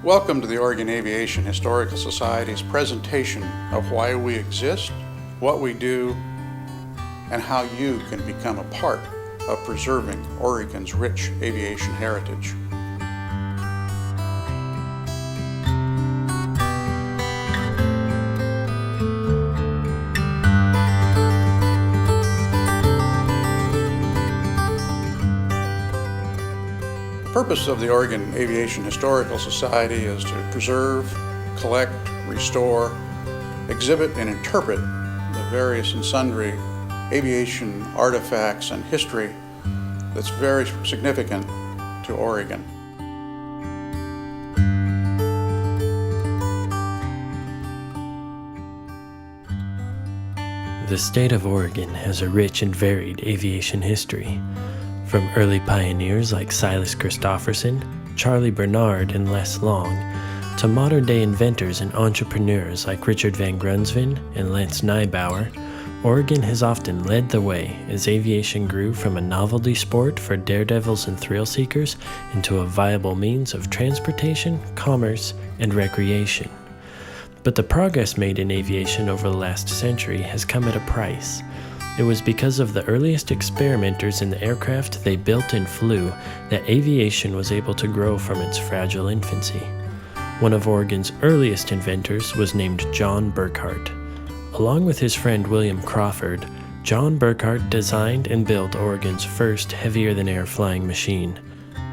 Welcome to the Oregon Aviation Historical Society's presentation of why we exist, what we do, and how you can become a part of preserving Oregon's rich aviation heritage. The purpose of the Oregon Aviation Historical Society is to preserve, collect, restore, exhibit, and interpret the various and sundry aviation artifacts and history that's very significant to Oregon. The state of Oregon has a rich and varied aviation history. From early pioneers like Silas Christopherson, Charlie Bernard, and Les Long, to modern-day inventors and entrepreneurs like Richard Van Grunsven and Lance Neibauer, Oregon has often led the way as aviation grew from a novelty sport for daredevils and thrill-seekers into a viable means of transportation, commerce, and recreation. But the progress made in aviation over the last century has come at a price. It was because of the earliest experimenters in the aircraft they built and flew that aviation was able to grow from its fragile infancy. One of Oregon's earliest inventors was named John Burckhardt. Along with his friend William Crawford, John Burckhardt designed and built Oregon's first heavier-than-air flying machine.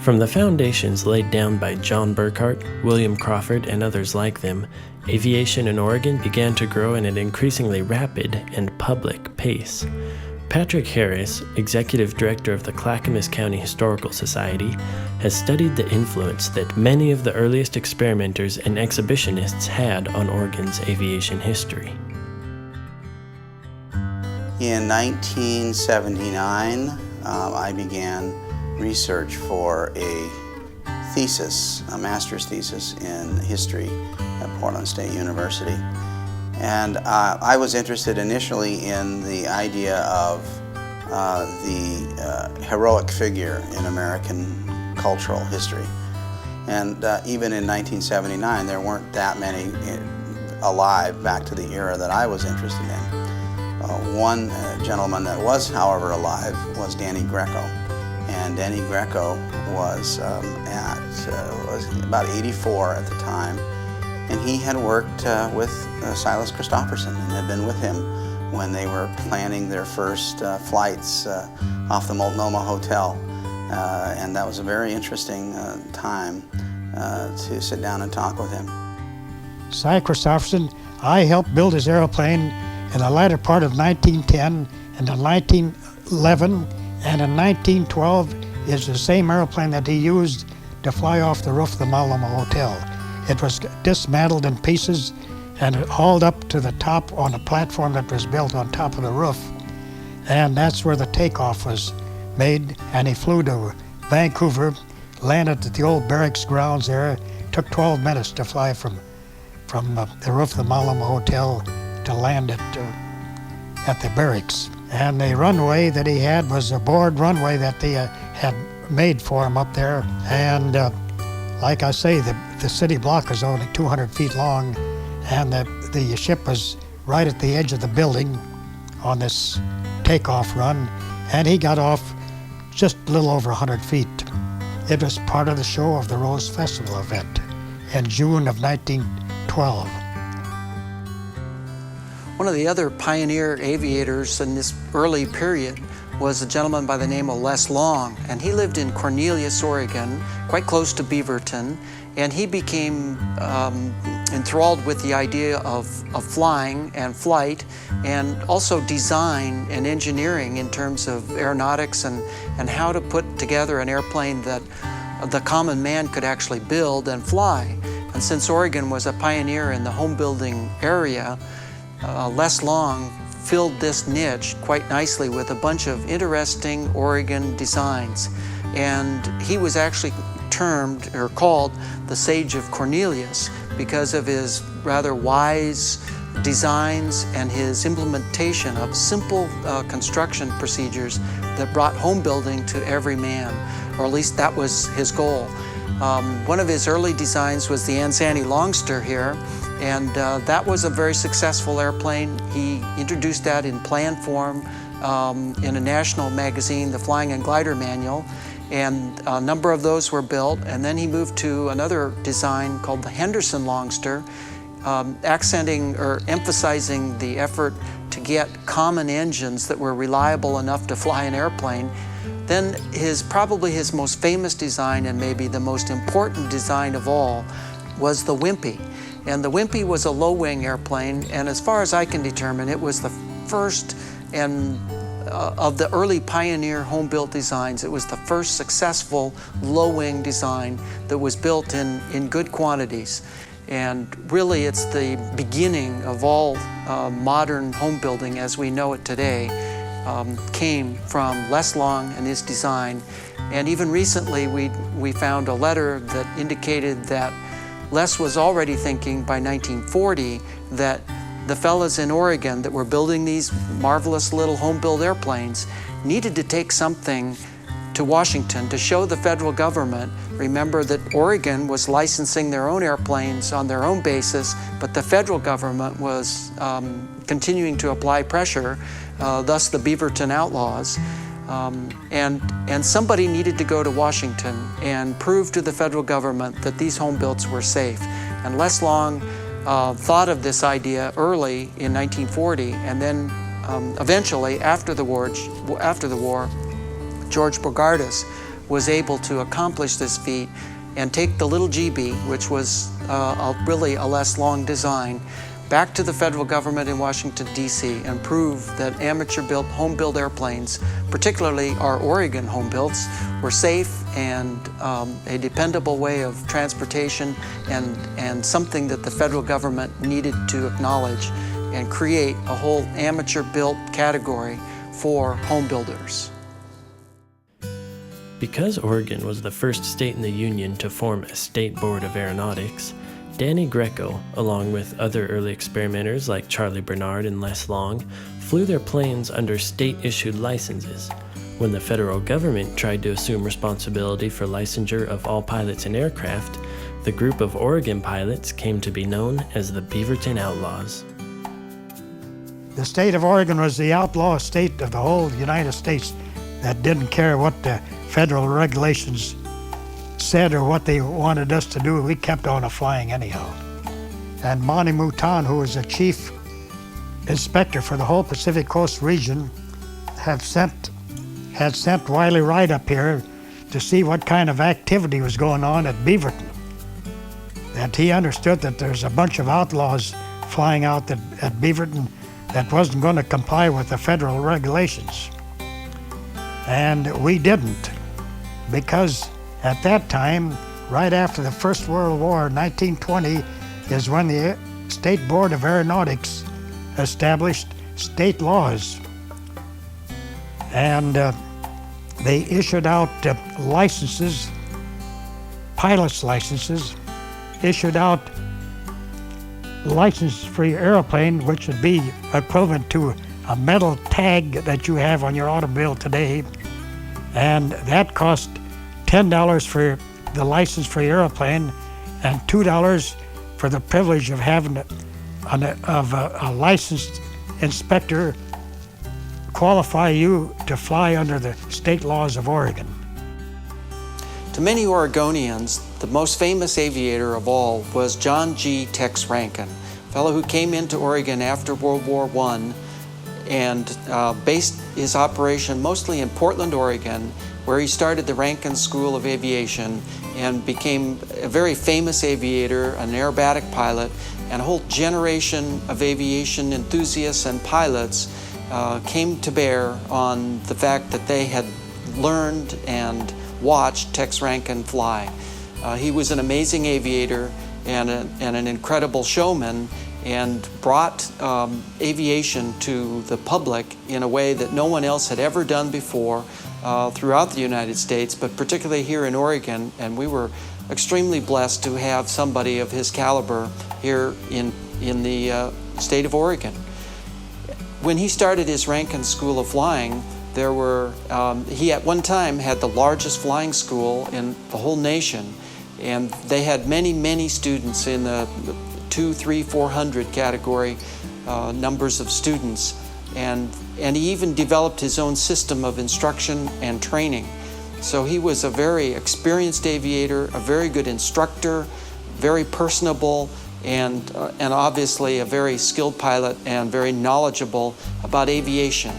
From the foundations laid down by John Burckhardt, William Crawford, and others like them, aviation in Oregon began to grow at an increasingly rapid and public pace. Patrick Harris, Executive Director of the Clackamas County Historical Society, has studied the influence that many of the earliest experimenters and exhibitionists had on Oregon's aviation history. In 1979, I began research for a thesis, a master's thesis in history at Portland State University. And I was interested initially in the idea of the heroic figure in American cultural history. And even in 1979, there weren't that many alive back to the era that I was interested in. One gentleman that was, however, alive was Danny Greco. And Danny Greco was about 84 at the time, and he had worked with Silas Christopherson and had been with him when they were planning their first flights off the Multnomah Hotel, and that was a very interesting time to sit down and talk with him. Cy Christopherson, I helped build his airplane in the latter part of 1910 and in 1911. And in 1912 is the same airplane that he used to fly off the roof of the Multnomah Hotel. It was dismantled in pieces and hauled up to the top on a platform that was built on top of the roof. And that's where the takeoff was made. And he flew to Vancouver, landed at the old barracks grounds there. It took 12 minutes to fly from the roof of the Multnomah Hotel to land at the barracks. And the runway that he had was a board runway that they had made for him up there. And like I say, the city block is only 200 feet long, and the ship was right at the edge of the building on this takeoff run, and he got off just a little over 100 feet. It was part of the show of the Rose Festival event in June of 1912. One of the other pioneer aviators in this early period was a gentleman by the name of Les Long, and he lived in Cornelius, Oregon, quite close to Beaverton, and he became enthralled with the idea of flying and flight, and also design and engineering in terms of aeronautics and how to put together an airplane that the common man could actually build and fly. And since Oregon was a pioneer in the home building area, Les Long filled this niche quite nicely with a bunch of interesting Oregon designs. And he was actually termed or called the Sage of Cornelius because of his rather wise designs and his implementation of simple construction procedures that brought home building to every man, or at least that was his goal. One of his early designs was the Anzani Longster here, and that was a very successful airplane. He introduced that in plan form in a national magazine, the Flying and Glider Manual, and a number of those were built. And then he moved to another design called the Henderson Longster, accenting or emphasizing the effort to get common engines that were reliable enough to fly an airplane. Then probably his most famous design, and maybe the most important design of all, was the Wimpy. And the Wimpy was a low-wing airplane, and as far as I can determine, it was the first of the early pioneer home-built designs. It was the first successful low-wing design that was built in good quantities. And really, it's the beginning of all modern home building as we know it today. Came from Les Long and his design. And even recently, we found a letter that indicated that Les was already thinking by 1940 that the fellas in Oregon that were building these marvelous little home-built airplanes needed to take something to Washington to show the federal government. Remember that Oregon was licensing their own airplanes on their own basis, but the federal government was continuing to apply pressure, thus the Beaverton Outlaws. And somebody needed to go to Washington and prove to the federal government that these home builds were safe. And Les Long thought of this idea early in 1940, and then eventually after the war, George Bogardus was able to accomplish this feat and take the little GB, which was really a Les Long design, back to the federal government in Washington, D.C. and prove that amateur-built, home-built airplanes, particularly our Oregon home builds, were safe and a dependable way of transportation and something that the federal government needed to acknowledge and create a whole amateur-built category for home builders. Because Oregon was the first state in the Union to form a state board of aeronautics, Danny Greco, along with other early experimenters like Charlie Bernard and Les Long, flew their planes under state-issued licenses. When the federal government tried to assume responsibility for licensure of all pilots and aircraft, the group of Oregon pilots came to be known as the Beaverton Outlaws. The state of Oregon was the outlaw state of the whole United States that didn't care what the federal regulations said or what they wanted us to do. We kept on flying anyhow. And Monty Mouton, who was the chief inspector for the whole Pacific Coast region, had sent Wiley Wright up here to see what kind of activity was going on at Beaverton. And he understood that there's a bunch of outlaws flying out at Beaverton that wasn't going to comply with the federal regulations. And we didn't, because at that time, right after the First World War, 1920, is when the State Board of Aeronautics established state laws. And they issued out licenses, pilot's licenses, issued out licenses for your airplane, which would be equivalent to a metal tag that you have on your automobile today. And that cost $10 for the license for your airplane and $2 for the privilege of having a licensed inspector qualify you to fly under the state laws of Oregon. To many Oregonians, the most famous aviator of all was John G. Tex Rankin, a fellow who came into Oregon after World War I and based his operation mostly in Portland, Oregon, where he started the Rankin School of Aviation and became a very famous aviator, an aerobatic pilot, and a whole generation of aviation enthusiasts and pilots came to bear on the fact that they had learned and watched Tex Rankin fly. He was an amazing aviator and an incredible showman, and brought aviation to the public in a way that no one else had ever done before throughout the United States, but particularly here in Oregon. And we were extremely blessed to have somebody of his caliber here in the state of Oregon. When he started his Rankin School of Flying, he at one time had the largest flying school in the whole nation. And they had many students in the 200, 300, 400 category, numbers of students. And he even developed his own system of instruction and training. So he was a very experienced aviator, a very good instructor, very personable, and obviously a very skilled pilot and very knowledgeable about aviation.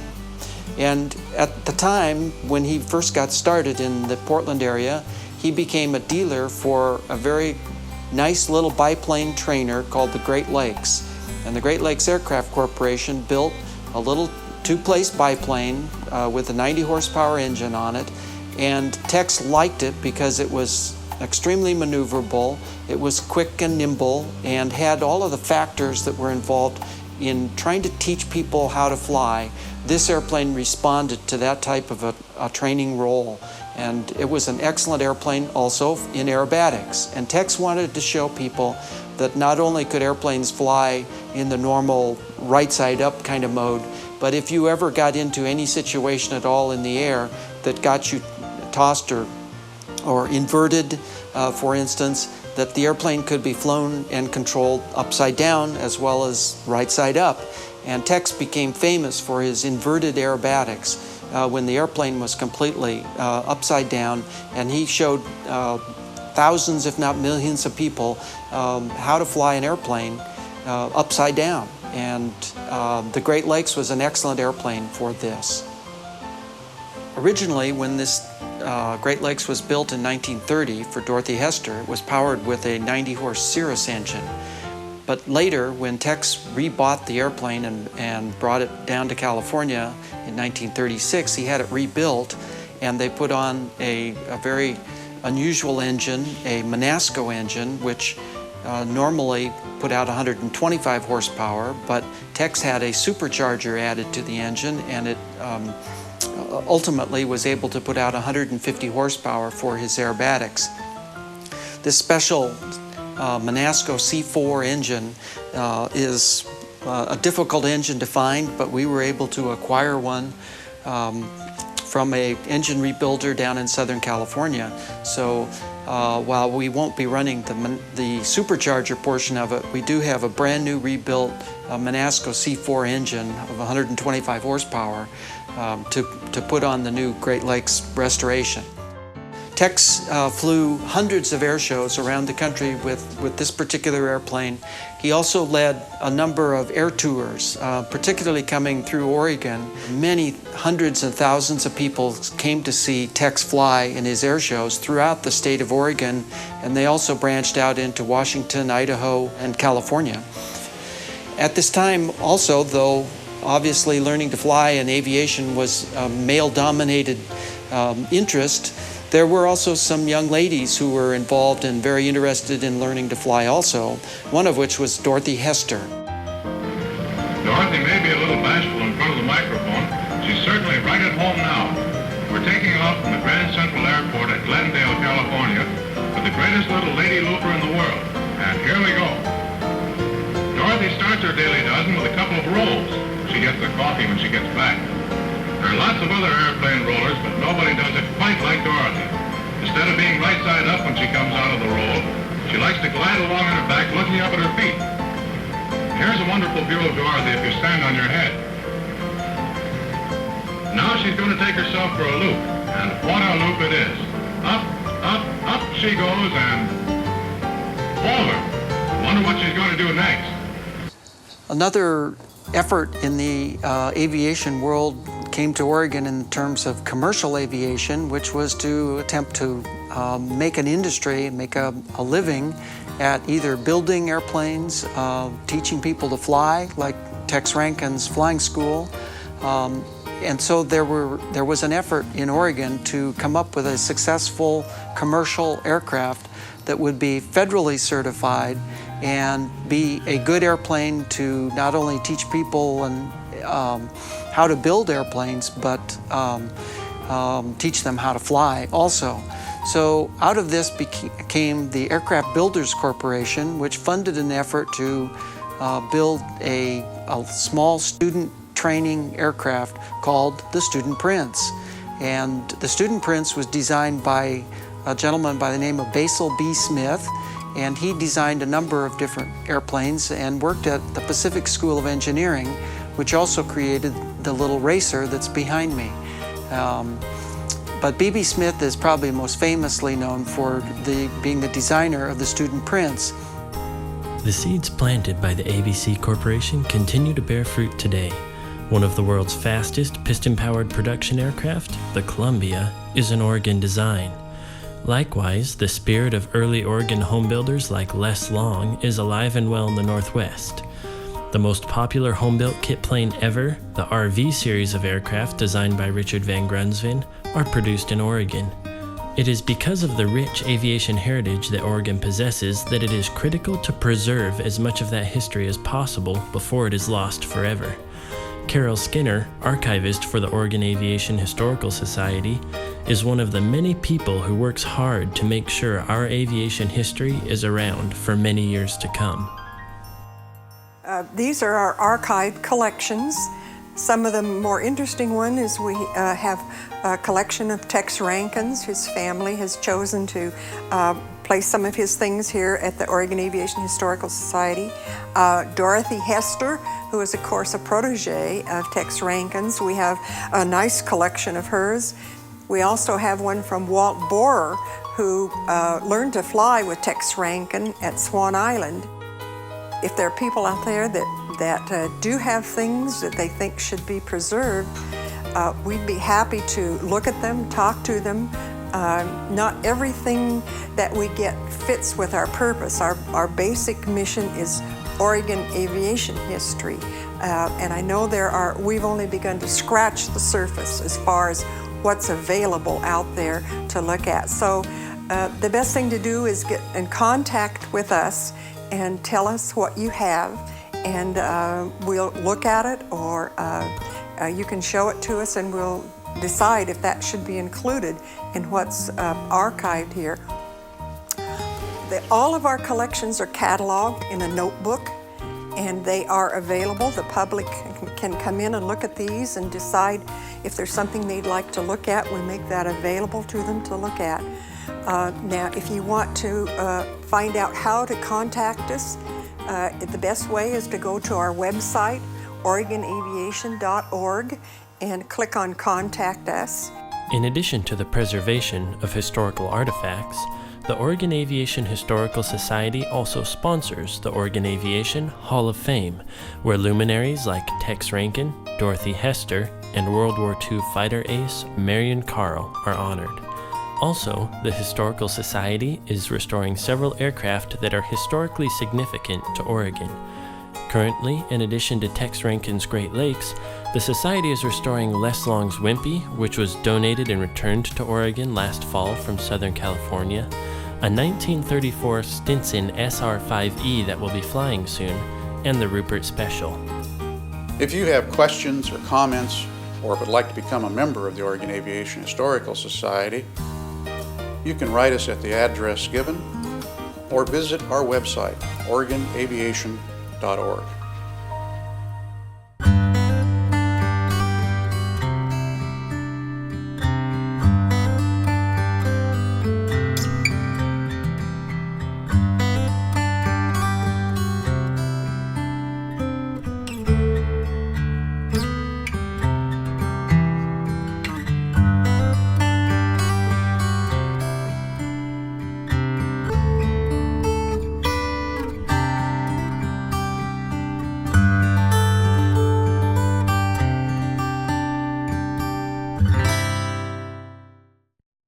And at the time when he first got started in the Portland area, he became a dealer for a very nice little biplane trainer called the Great Lakes. And the Great Lakes Aircraft Corporation built a little two-place biplane with a 90 horsepower engine on it. And Tex liked it because it was extremely maneuverable, it was quick and nimble, and had all of the factors that were involved in trying to teach people how to fly. This airplane responded to that type of a training role. And it was an excellent airplane also in aerobatics. And Tex wanted to show people that not only could airplanes fly in the normal right side up kind of mode, but if you ever got into any situation at all in the air that got you tossed or inverted, for instance, that the airplane could be flown and controlled upside down as well as right side up. And Tex became famous for his inverted aerobatics when the airplane was completely upside down, and he showed thousands, if not millions of people how to fly an airplane upside down. And the Great Lakes was an excellent airplane for this. Originally, when this Great Lakes was built in 1930 for Dorothy Hester, it was powered with a 90-horse Cirrus engine. But later, when Tex rebought the airplane and brought it down to California in 1936, he had it rebuilt, and they put on a very unusual engine, a Monasco engine, which normally put out 125 horsepower, but Tex had a supercharger added to the engine, and it ultimately was able to put out 150 horsepower for his aerobatics. This special Monasco C4 engine is a difficult engine to find, but we were able to acquire one from an engine rebuilder down in Southern California. So while we won't be running the supercharger portion of it, we do have a brand new rebuilt Monasco C4 engine of 125 horsepower to put on the new Great Lakes restoration. Tex flew hundreds of air shows around the country with this particular airplane. He also led a number of air tours, particularly coming through Oregon. Many hundreds and thousands of people came to see Tex fly in his air shows throughout the state of Oregon, and they also branched out into Washington, Idaho, and California. At this time also, though obviously learning to fly and aviation was a male-dominated interest, there were also some young ladies who were involved and very interested in learning to fly also, one of which was Dorothy Hester. Dorothy may be a little bashful in front of the microphone. She's certainly right at home now. We're taking off from the Grand Central Airport at Glendale, California, with the greatest little lady looper in the world. And here we go. Dorothy starts her daily dozen with a couple of rolls. She gets the coffee when she gets back. There are lots of other airplane rollers, but nobody does it quite like Dorothy. Instead of being right side up when she comes out of the roll, she likes to glide along on her back looking up at her feet. Here's a wonderful view of Dorothy if you stand on your head. Now she's going to take herself for a loop, and what a loop it is. Up, up, up she goes, and over. Wonder what she's going to do next. Another effort in the aviation world came to Oregon in terms of commercial aviation, which was to attempt to make an industry, make a living at either building airplanes, teaching people to fly, like Tex Rankin's flying school. And so there was an effort in Oregon to come up with a successful commercial aircraft that would be federally certified and be a good airplane to not only teach people and how to build airplanes, but teach them how to fly also. So out of this came the Aircraft Builders Corporation, which funded an effort to build a small student training aircraft called the Student Prince. And the Student Prince was designed by a gentleman by the name of Basil B. Smith, and he designed a number of different airplanes and worked at the Pacific School of Engineering, which also created the little racer that's behind me. But B.B. Smith is probably most famously known for being the designer of the Student Prince. The seeds planted by the ABC Corporation continue to bear fruit today. One of the world's fastest piston-powered production aircraft, the Columbia, is an Oregon design. Likewise, the spirit of early Oregon homebuilders like Les Long is alive and well in the Northwest. The most popular home-built kit plane ever, the RV series of aircraft designed by Richard Van Grunsven, are produced in Oregon. It is because of the rich aviation heritage that Oregon possesses that it is critical to preserve as much of that history as possible before it is lost forever. Carol Skinner, archivist for the Oregon Aviation Historical Society, is one of the many people who works hard to make sure our aviation history is around for many years to come. These are our archived collections. Some of the more interesting one is we have a collection of Tex Rankin's. His family has chosen to place some of his things here at the Oregon Aviation Historical Society. Dorothy Hester, who is of course a protege of Tex Rankin's. We have a nice collection of hers. We also have one from Walt Borer, who learned to fly with Tex Rankin at Swan Island. If there are people out there that do have things that they think should be preserved, we'd be happy to look at them, talk to them. Not everything that we get fits with our purpose. Our basic mission is Oregon aviation history. And I know we've only begun to scratch the surface as far as what's available out there to look at. So the best thing to do is get in contact with us and tell us what you have, and we'll look at it, or you can show it to us and we'll decide if that should be included in what's archived here. All of our collections are cataloged in a notebook, and they are available. The public can come in and look at these and decide if there's something they'd like to look at. We make that available to them to look at. Now, if you want to find out how to contact us, the best way is to go to our website, OregonAviation.org, and click on Contact Us. In addition to the preservation of historical artifacts, the Oregon Aviation Historical Society also sponsors the Oregon Aviation Hall of Fame, where luminaries like Tex Rankin, Dorothy Hester, and World War II fighter ace Marion Carl are honored. Also, the Historical Society is restoring several aircraft that are historically significant to Oregon. Currently, in addition to Tex Rankin's Great Lakes, the Society is restoring Les Long's Wimpy, which was donated and returned to Oregon last fall from Southern California, a 1934 Stinson SR-5E that will be flying soon, and the Rupert Special. If you have questions or comments, or would like to become a member of the Oregon Aviation Historical Society, you can write us at the address given or visit our website, OregonAviation.org.